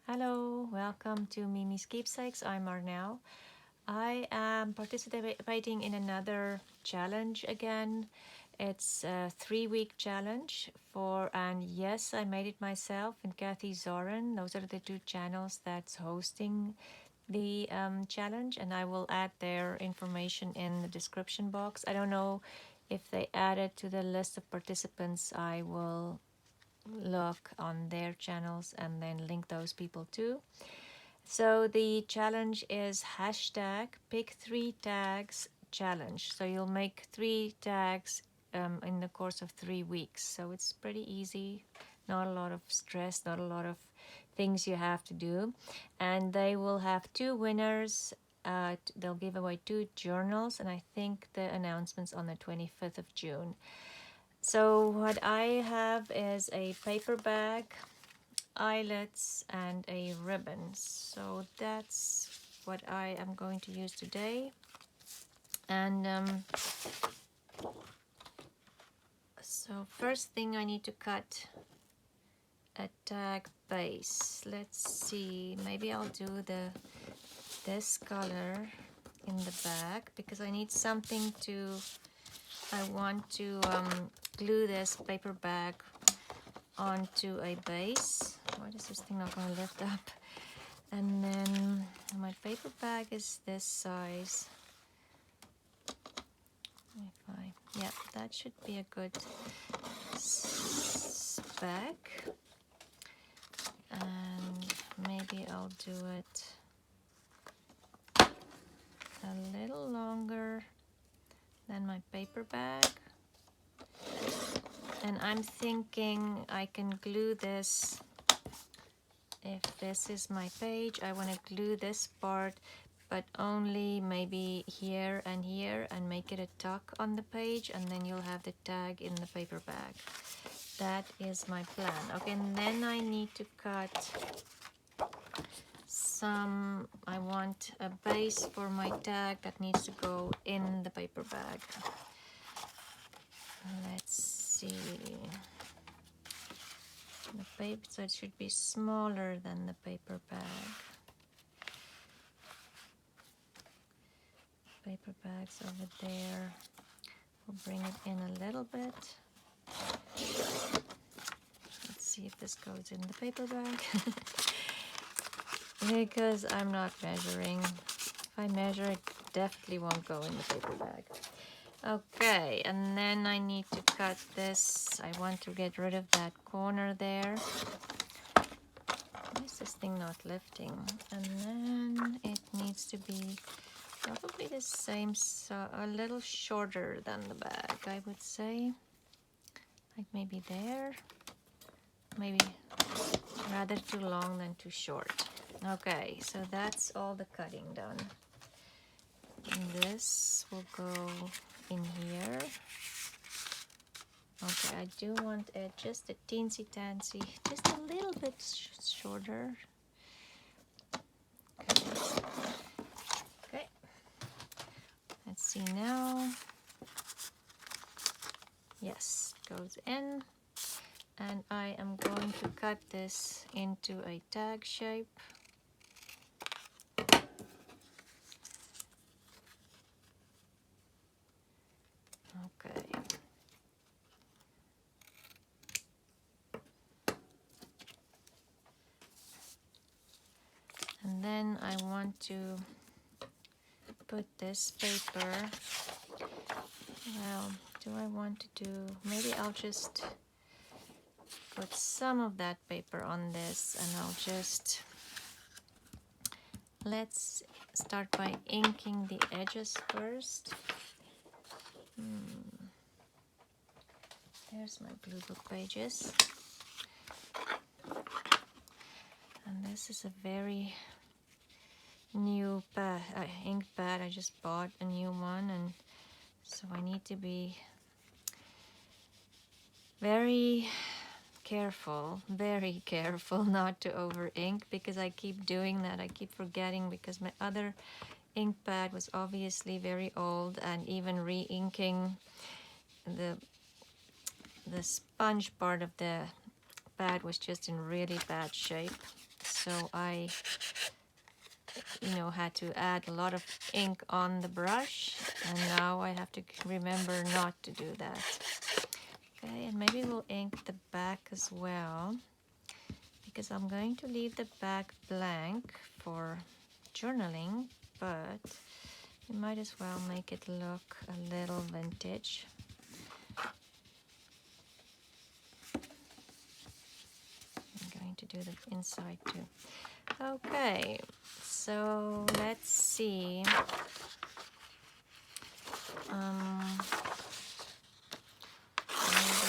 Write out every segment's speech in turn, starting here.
Hello, welcome to Miemie's Keepsakes. I'm Arnell. I am participating in another challenge again. It's a 3-week challenge and yes, I made it myself and Kathy Zorn. Those are the two channels that's hosting the challenge, and I will add their information in the description box. I don't know if they added to the list of participants. I will look on their channels and then link those people too. So the challenge is hashtag pick 3 tags challenge. So you'll make 3 tags in the course of 3 weeks. So it's pretty easy, not a lot of stress, not a lot of things you have to do. And they will have 2 winners. They'll give away 2 journals, and I think the announcement's on the 25th of June. So what I have is a paper bag, eyelets, and a ribbon. So that's what I am going to use today. And so first thing, I need to cut a tag base. Let's see, maybe I'll do this color in the back because I need something to, I want to glue this paper bag onto a base. Why is this thing not going to lift up? And then my paper bag is this size. Yeah, that should be a good spec. And maybe I'll do it a little longer than my paper bag. And I'm thinking I can glue this. If this is my page, I want to glue this part, but only maybe here and make it a tuck on the page, and then you'll have the tag in the paper bag. That is my plan. Okay, and then I need to cut some, I want a base for my tag that needs to go in the paper bag. Let's see. The paper, so it should be smaller than the paper bag. Paper bags over there. We'll bring it in a little bit. Let's see if this goes in the paper bag. Because I'm not measuring. If I measure, it definitely won't go in the paper bag. Okay, and then I need to cut this. I want to get rid of that corner there. Why is this thing not lifting? And then it needs to be probably the same, so a little shorter than the bag, I would say. Like maybe there. Maybe rather too long than too short. Okay, so that's all the cutting done. And this will go in here. Okay, I do want it just a teensy tansy, just a little bit shorter. Okay, let's see now. Yes, it goes in. And I am going to cut this into a tag shape. Okay. And then I want to put this paper, well, do I want to do, maybe I'll just put some of that paper on this, and I'll just, let's start by inking the edges first. There's my blue book pages. And this is a very new ink pad. I just bought a new one, and so I need to be very careful not to over ink, because I keep doing that. I keep forgetting, because my other ink pad was obviously very old, and even re-inking the sponge part of the pad was just in really bad shape. so I had to add a lot of ink on the brush, and now I have to remember not to do that. Okay, and maybe we'll ink the back as well, because I'm going to leave the back blank for journaling, but we might as well make it look a little vintage. I'm going to do the inside too. Okay, so let's see. Maybe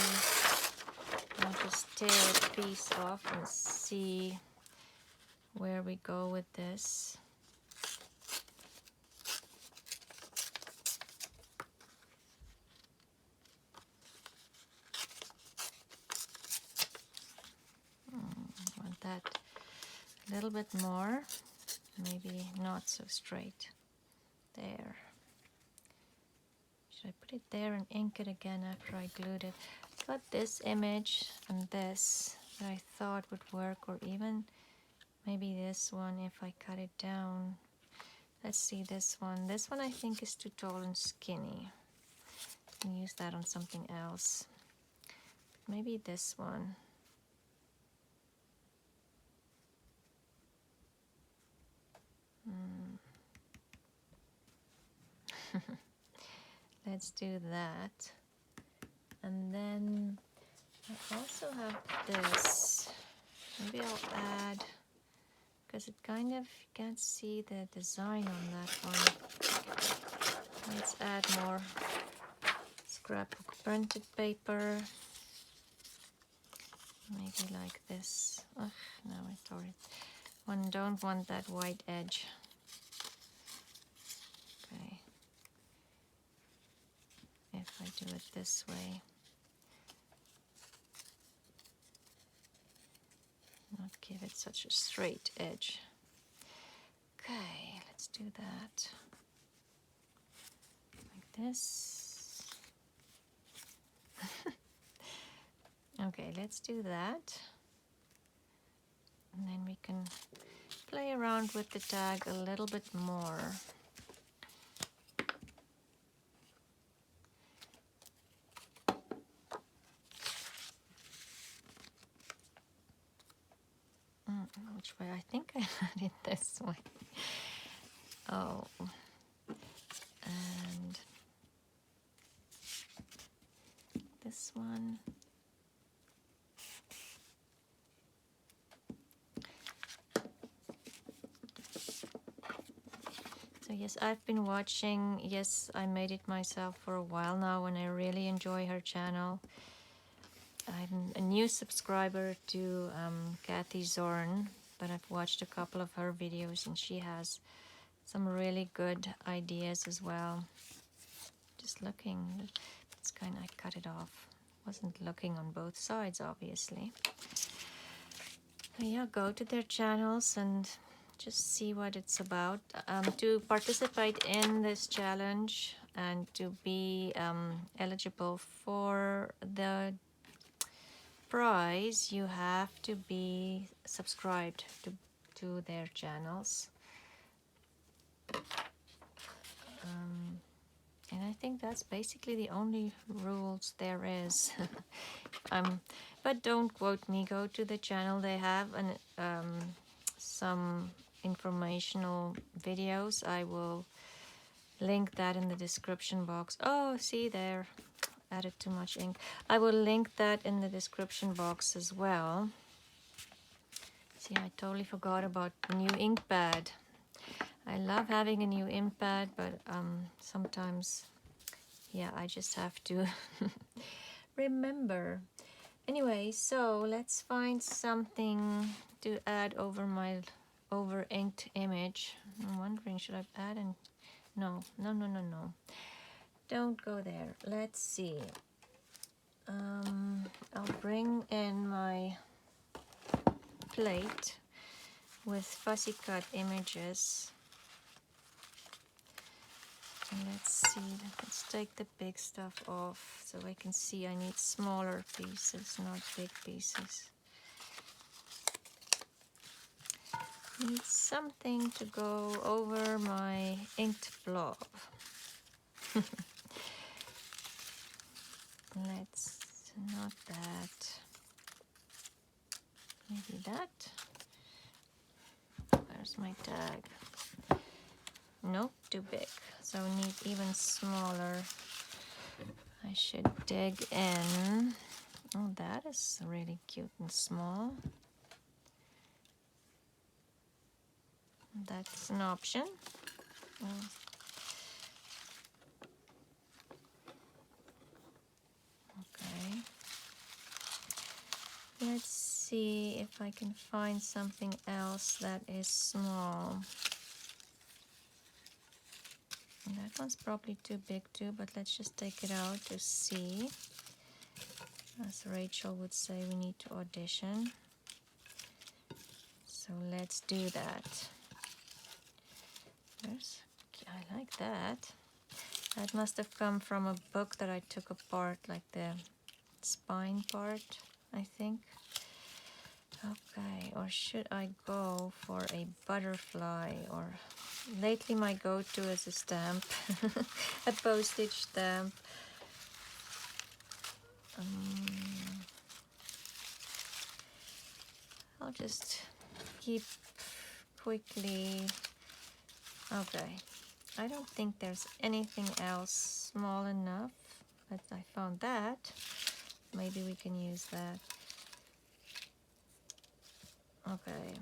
I'll just tear a piece off and see where we go with this. Want that a little bit more, maybe not so straight. There. Should I put it there and ink it again after I glued it? Got this image and this that I thought would work, or even maybe this one if I cut it down. Let's see this one. This one I think is too tall and skinny. I can use that on something else. Maybe this one. Let's do that. And then I also have this. Maybe I'll add, because it kind of, you can't see the design on that one. Let's add more scrapbook printed paper. Maybe like this. Oh, no, I tore it. One don't want that white edge. Okay. If I do it this way. Not give it such a straight edge. Okay, let's do that. Like this. Okay, let's do that. And then we can play around with the tag a little bit more. Which way? I think I had it this way. Oh. And this one. So yes, I've been watching Yes, I Made It Myself for a while now, and I really enjoy her channel. I'm a new subscriber to Kathy Zorn, but I've watched a couple of her videos, and she has some really good ideas as well. Just looking, it's kind of, I cut it off. Wasn't looking on both sides, obviously. But yeah, go to their channels and just see what it's about. To participate in this challenge and to be eligible for the prize, you have to be subscribed to their channels. And I think that's basically the only rules there is. But don't quote me. Go to the channel. They have some informational videos. I will link that in the description box. Oh, see there. Added too much ink. I will link that in the description box as well. See, I totally forgot about the new ink pad. I love having a new ink pad, but sometimes, yeah, I just have to remember. Anyway, so let's find something to add over my over-inked image. I'm wondering, should I add an... No. Don't go there. Let's see. I'll bring in my plate with fussy cut images. And let's see, let's take the big stuff off so I can see I need smaller pieces, not big pieces. Need something to go over my inked blob. Let's not that. Maybe that. Where's my tag? Nope, too big. So we need even smaller. I should dig in. Oh, that is really cute and small. That's an option. Oh. Okay. Let's see if I can find something else that is small. And that one's probably too big too, but let's just take it out to see. As Rachel would say, we need to audition. So let's do that. I like that. That must have come from a book that I took apart, like the spine part, I think. Okay, or should I go for a butterfly? Or lately my go-to is a stamp, a postage stamp. I'll just keep quickly. Okay, I don't think there's anything else small enough, but I found that. Maybe we can use that. Okay,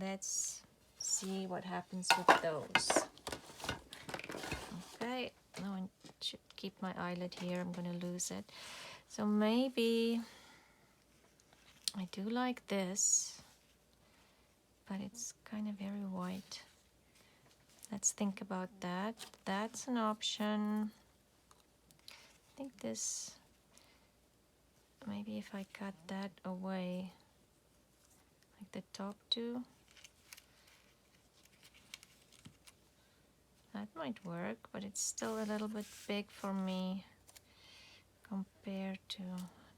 let's see what happens with those. Okay, now I should keep my eyelid here. I'm gonna lose it. So maybe I do like this, but it's kind of very white. Let's think about that. That's an option. I think this, maybe if I cut that away, like the top two, that might work, but it's still a little bit big for me compared to,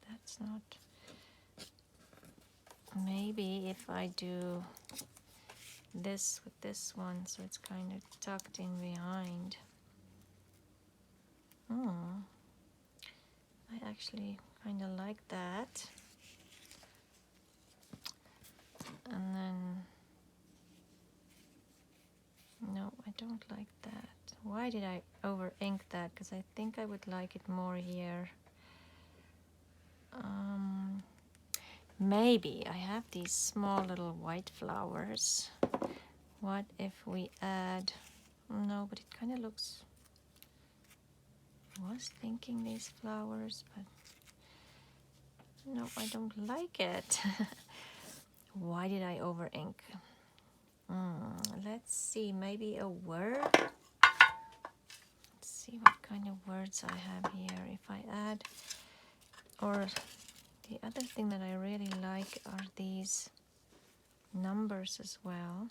that's not, maybe if I do this with this one, so it's kind of tucked in behind. I actually kind of like that. And then, no, I don't like that. Why did I over ink that? Because I think I would like it more here. Maybe I have these small little white flowers. What if we add, no, but it kind of looks, I was thinking these flowers, but no, I don't like it. Why did I over ink? Let's see, maybe a word. Let's see what kind of words I have here. If I add, or the other thing that I really like are these numbers as well.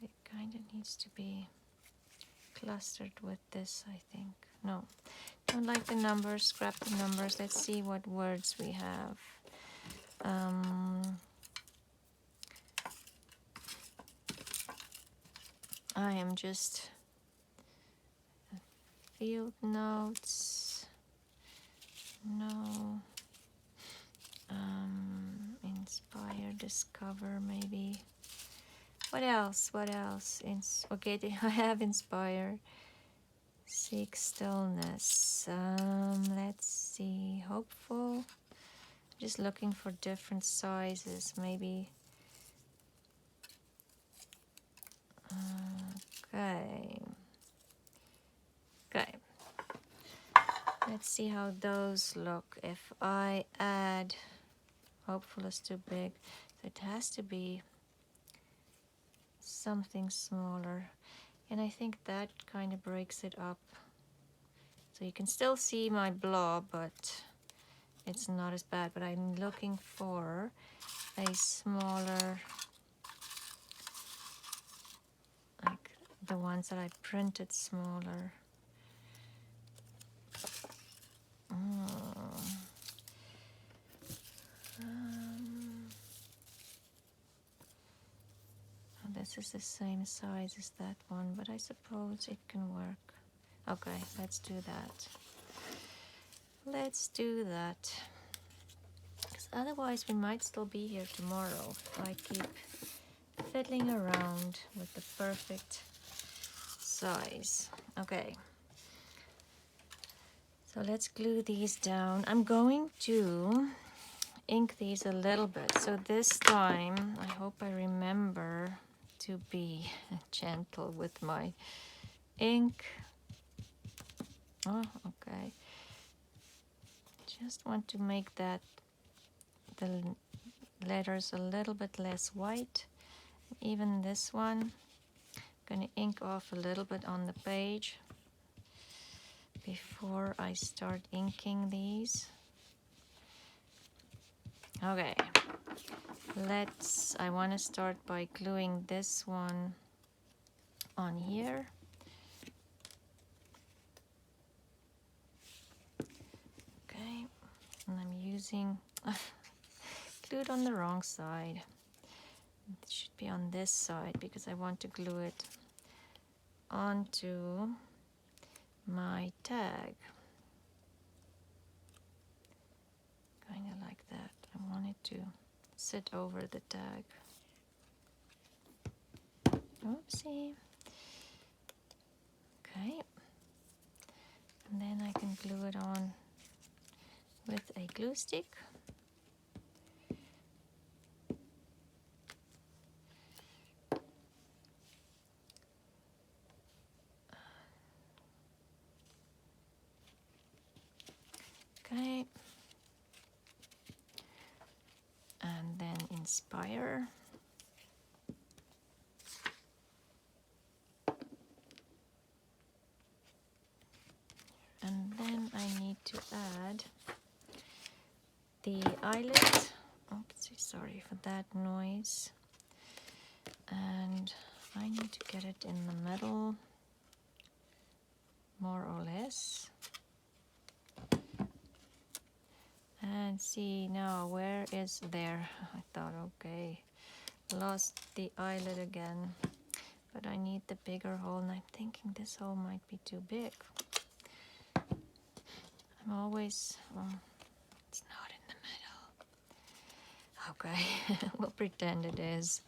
It kind of needs to be clustered with this, I think. No, don't like the numbers, scrap the numbers. Let's see what words we have. I am just field notes. No. Inspire, discover, maybe. What else? What else? Okay, I have inspire. Seek stillness. Let's see. Hopeful. Just looking for different sizes. Maybe. Okay. Okay. Let's see how those look. If I add, hopeful is too big, so it has to be something smaller. And I think that kind of breaks it up. So you can still see my blob, but it's not as bad. But I'm looking for a smaller, like the ones that I printed smaller. this is the same size as that one, but I suppose it can work. Okay, let's do that. Let's do that. Because otherwise we might still be here tomorrow if I keep fiddling around with the perfect size. Okay. So let's glue these down. I'm going to ink these a little bit. So this time, I hope I remember to be gentle with my ink. Oh, okay. Just want to make that the letters a little bit less white. Even this one, I'm gonna ink off a little bit on the page before I start inking these. Okay, I want to start by gluing this one on here. Okay, and I'm using, glued on the wrong side. It should be on this side because I want to glue it onto my tag. Kind of like that. I want it to sit over the tag. Oopsie. Okay. And then I can glue it on with a glue stick. Okay. And then inspire. And then I need to add the eyelet. Oops, sorry for that noise. And I need to get it in the middle, more or less. And see now, where is there? I thought, okay, lost the eyelet again. But I need the bigger hole, and I'm thinking this hole might be too big. I'm always, it's not in the middle. Okay, we'll pretend it is.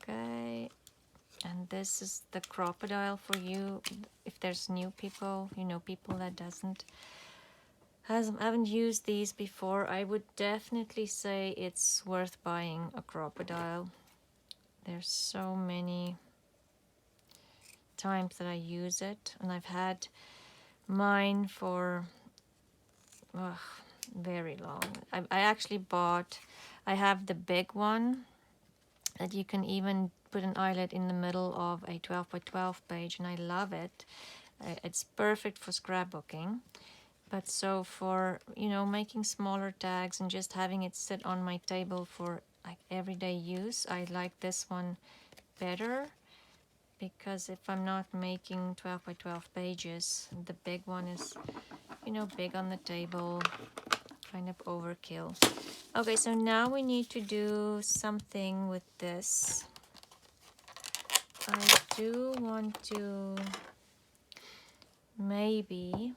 Okay, and this is the crocodile for you. If there's new people, you know, people that haven't used these before, I would definitely say it's worth buying a crocodile. There's so many times that I use it, and I've had mine for very long. I actually bought, I have the big one that you can even put an eyelet in the middle of a 12 by 12 page, and I love it. It's perfect for scrapbooking. But so for, you know, making smaller tags and just having it sit on my table for like everyday use, I like this one better, because if I'm not making 12 by 12 pages, the big one is, you know, big on the table, kind of overkill. Okay, so now we need to do something with this. I do want to maybe,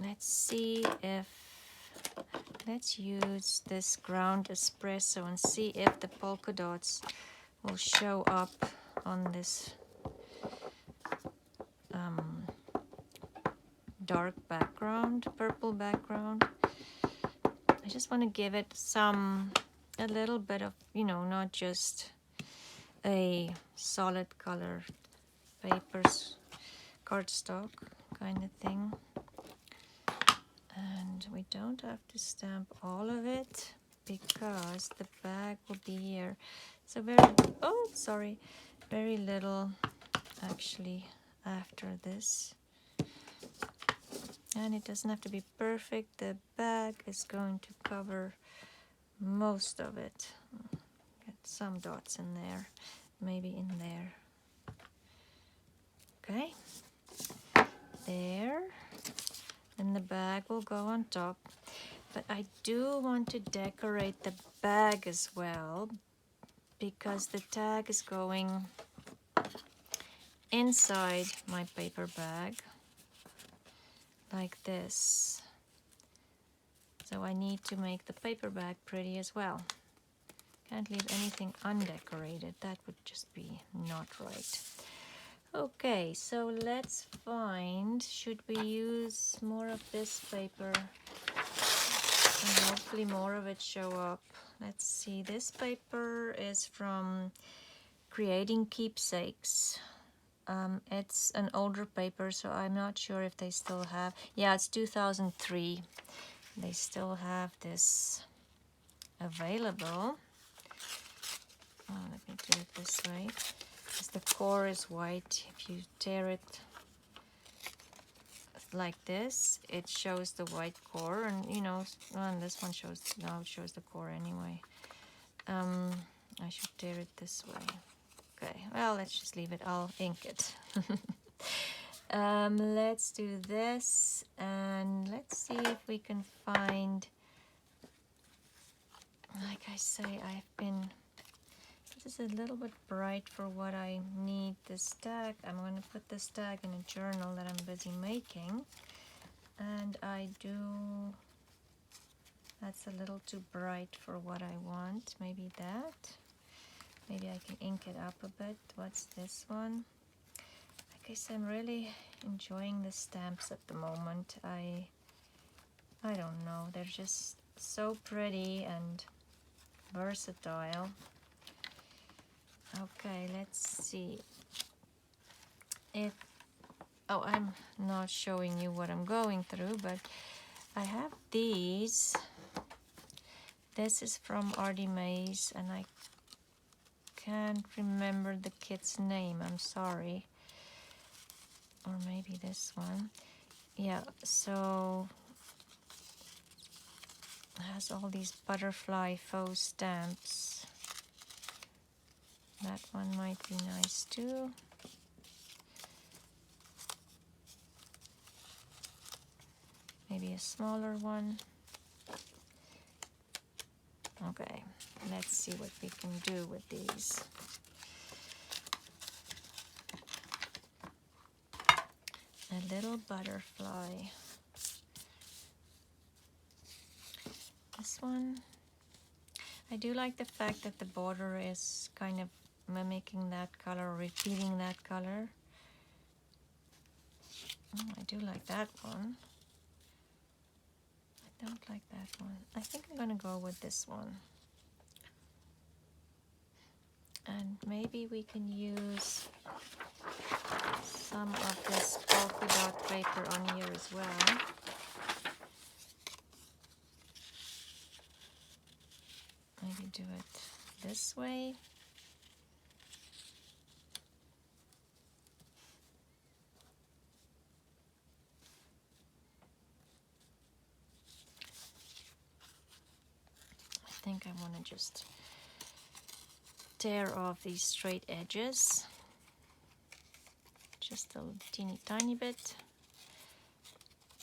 let's see if, let's use this ground espresso and see if the polka dots will show up on this dark background, purple background. I just want to give it a little bit of, you know, not just a solid color papers, cardstock kind of thing. And we don't have to stamp all of it because the bag will be here. So very little actually after this. And it doesn't have to be perfect. The bag is going to cover most of it. Get some dots in there, maybe in there. Okay, there. And the bag will go on top. But I do want to decorate the bag as well, because the tag is going inside my paper bag like this. So I need to make the paper bag pretty as well. Can't leave anything undecorated. That would just be not right. Okay, so let's find, should we use more of this paper? And hopefully more of it show up. Let's see, this paper is from Creating Keepsakes. It's an older paper, so I'm not sure if they still have, yeah, it's 2003. They still have this available. Oh, let me do it this way. Because the core is white. If you tear it like this, it shows the white core, and you know, and this one shows, now it shows the core anyway. I should tear it this way. Okay, well, let's just leave it. I'll ink it. Let's do this, and let's see if we can find, like I say, this is a little bit bright for what I need this tag. I'm going to put this tag in a journal that I'm busy making, and that's a little too bright for what I want. Maybe that. Maybe I can ink it up a bit. What's this one? I guess I'm really enjoying the stamps at the moment. I don't know. They're just so pretty and versatile. Okay, let's see. I'm not showing you what I'm going through, but I have these. This is from Artie Mays, and I can't remember the kid's name. I'm sorry. Or maybe this one. Yeah, so it has all these butterfly faux stamps. That one might be nice too. Maybe a smaller one. Okay, let's see what we can do with these. A little butterfly. This one. I do like the fact that the border is kind of mimicking that color, repeating that color. I do like that one. I don't like that one. I think I'm gonna go with this one. And maybe we can use some of this polka dot paper on here as well. Maybe do it this way. I think I want to just tear off these straight edges. Just a teeny tiny bit.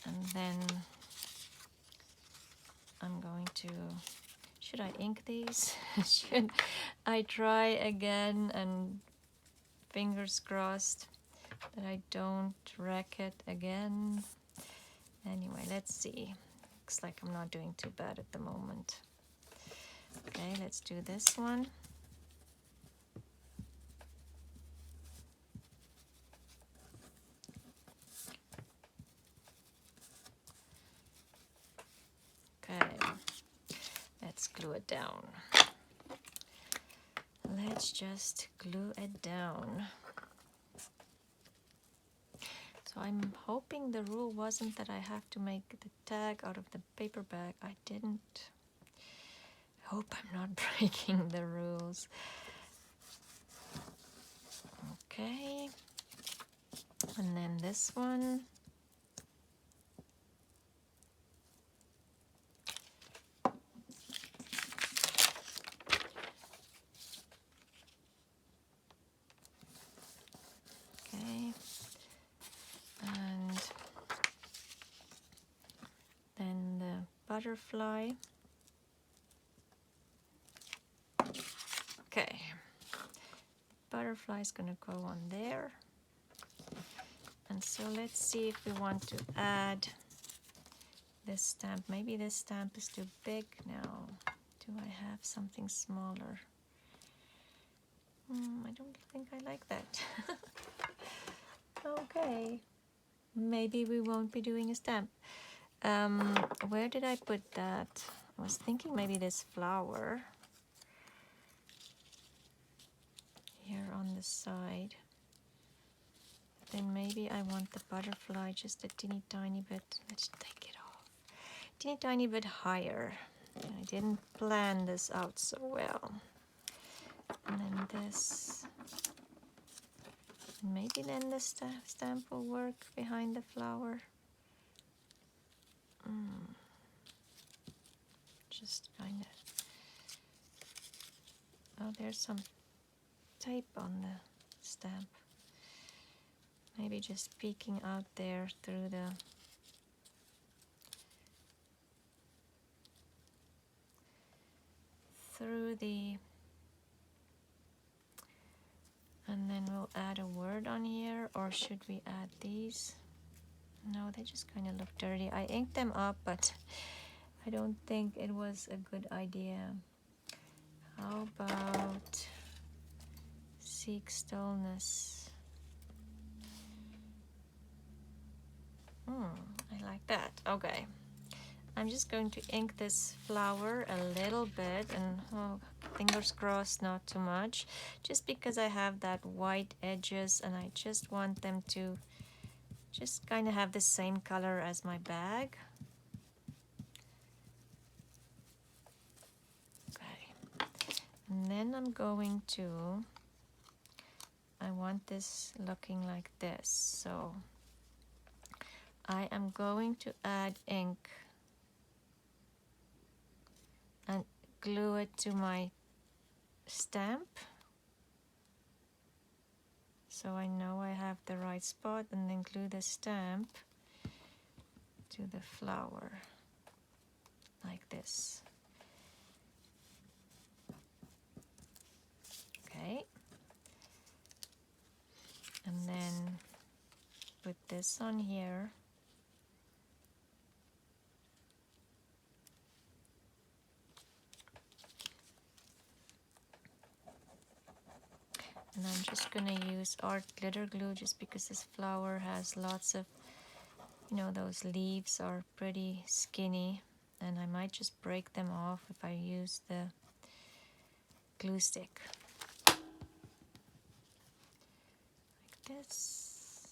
And then I'm going to, should I ink these? Should I try again, and fingers crossed that I don't wreck it again? Anyway, let's see. Looks like I'm not doing too bad at the moment. Okay, let's do this one. Okay, let's glue it down. Let's just glue it down. So I'm hoping the rule wasn't that I have to make the tag out of the paper bag. I didn't. I hope I'm not breaking the rules. Okay. And then this one. Okay. And then the butterfly. Okay, butterfly is gonna go on there. And so let's see if we want to add this stamp. Maybe this stamp is too big now. Do I have something smaller? I don't think I like that. Okay, maybe we won't be doing a stamp. Where did I put that? I was thinking maybe this flower here on the side. Then maybe I want the butterfly just a teeny tiny bit. Let's take it off. Teeny tiny bit higher. I didn't plan this out so well. And then this. Maybe then the stamp will work behind the flower. Just kind of. Oh, there's some tape on the stamp. Maybe just peeking out there through the and then we'll add a word on here, or should we add these? No, they just kind of look dirty. I inked them up, but I don't think it was a good idea. How about seek stillness? I like that. Okay. I'm just going to ink this flower a little bit, and fingers crossed not too much, just because I have that white edges and I just want them to just kind of have the same color as my bag. Okay. And then I'm going to, I want this looking like this, so I am going to add ink and glue it to my stamp, so I know I have the right spot, and then glue the stamp to the flower like this. Okay, and then put this on here. And I'm just gonna use art glitter glue, just because this flower has lots of, those leaves are pretty skinny, and I might just break them off if I use the glue stick. Like this.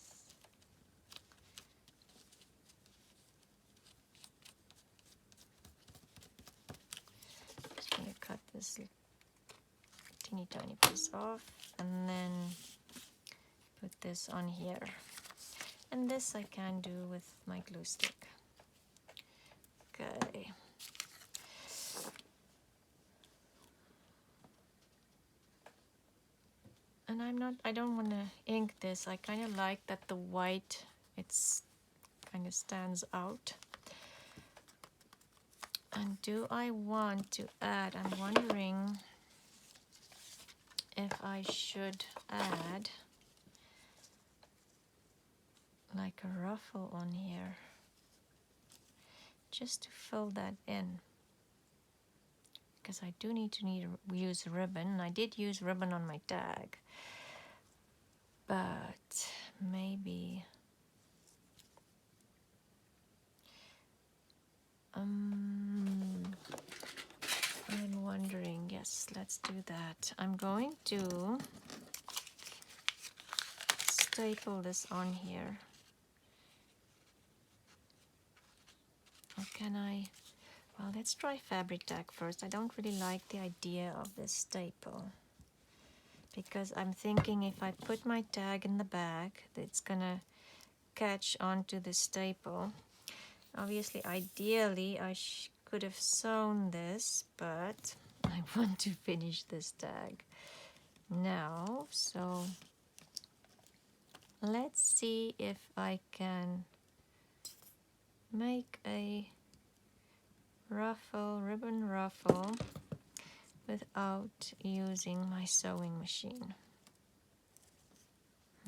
Just gonna cut this teeny tiny piece off, and then put this on here. And this I can do with my glue stick. Okay. And I don't want to ink this. I kind of like that the white, it's kind of stands out. And do I want to add, I'm wondering if I should add like a ruffle on here, just to fill that in, because I do need to use ribbon. I did use ribbon on my tag, but maybe I'm wondering. Yes, let's do that. I'm going to staple this on here. Or can I? Well, let's try fabric tag first. I don't really like the idea of this staple, because I'm thinking if I put my tag in the bag, it's gonna catch onto the staple. Obviously, ideally, I could have sewn this, but I want to finish this tag now. So let's see if I can make a ribbon ruffle without using my sewing machine.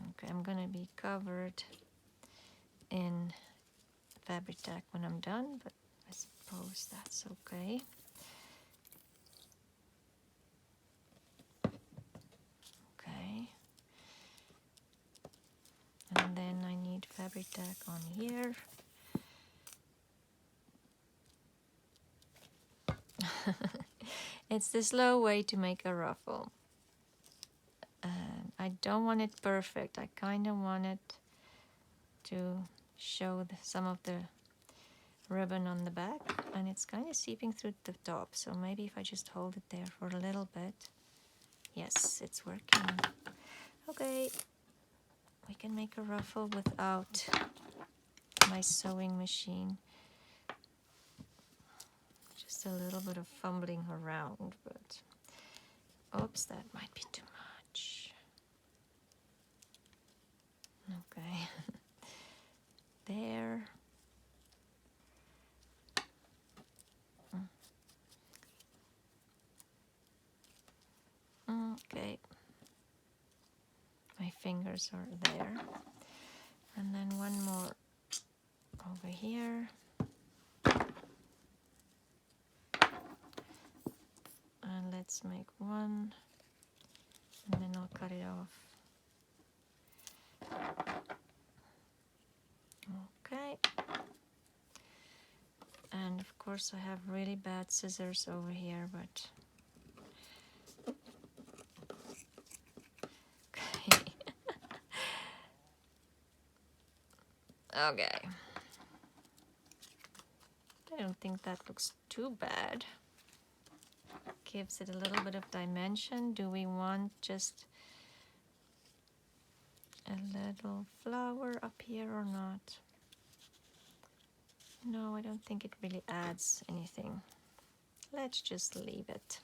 Okay, I'm gonna be covered in fabric tack when I'm done, but I suppose that's okay. Okay. And then I need fabric tack on here. It's the slow way to make a ruffle. I don't want it perfect. I kind of want it to show some of the ribbon on the back, and it's kind of seeping through the top, so maybe if I just hold it there for a little bit. Yes, it's working. Okay, we can make a ruffle without my sewing machine. Just a little bit of fumbling around, but oops, that might be too much. Okay. There. Okay. My fingers are there. And then one more over here. And let's make one. And then I'll cut it off. Okay. And of course I have really bad scissors over here, but okay. Okay. I don't think that looks too bad. Gives it a little bit of dimension. Do we want just a little flower up here or not? No, I don't think it really adds anything. Let's just leave it.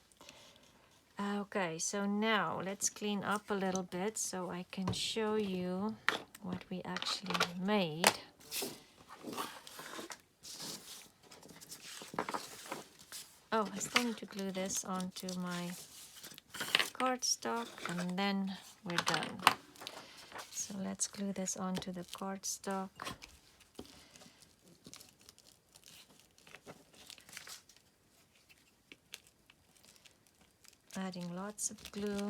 Okay, so now let's clean up a little bit so I can show you what we actually made. Oh, I still need to glue this onto my cardstock and then we're done. So let's glue this onto the cardstock. Adding lots of glue.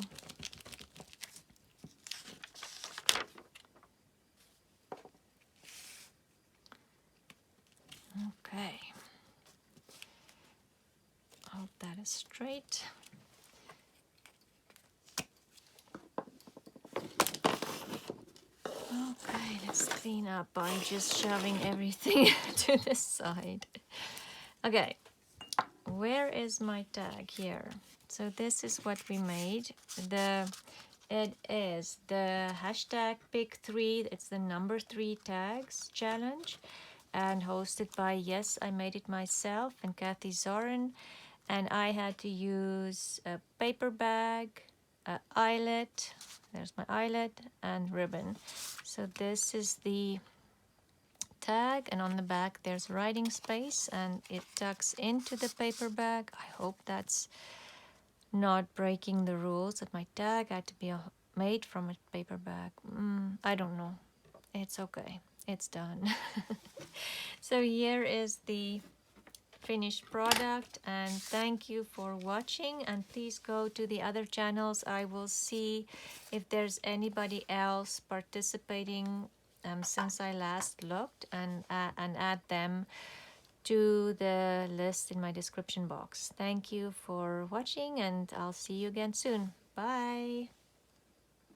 Okay. Hope that is straight. Okay, let's clean up by just shoving everything to the side. Okay, where is my tag here? So this is what we made. It is the hashtag pick3, it's the number 3 tags challenge, and hosted by Yesimadeitmyself and Kathy Zorn. And I had to use a paper bag, an eyelet, there's my eyelet, and ribbon. So this is the tag, and on the back there's writing space, and it tucks into the paper bag. I hope that's not breaking the rules that my tag had to be made from a paper bag. I don't know. It's okay. It's done. So here is the finished product, and thank you for watching, and please go to the other channels. I will see if there's anybody else participating since I last looked, and add them to the list in my description box. Thank you for watching, and I'll see you again soon. Bye.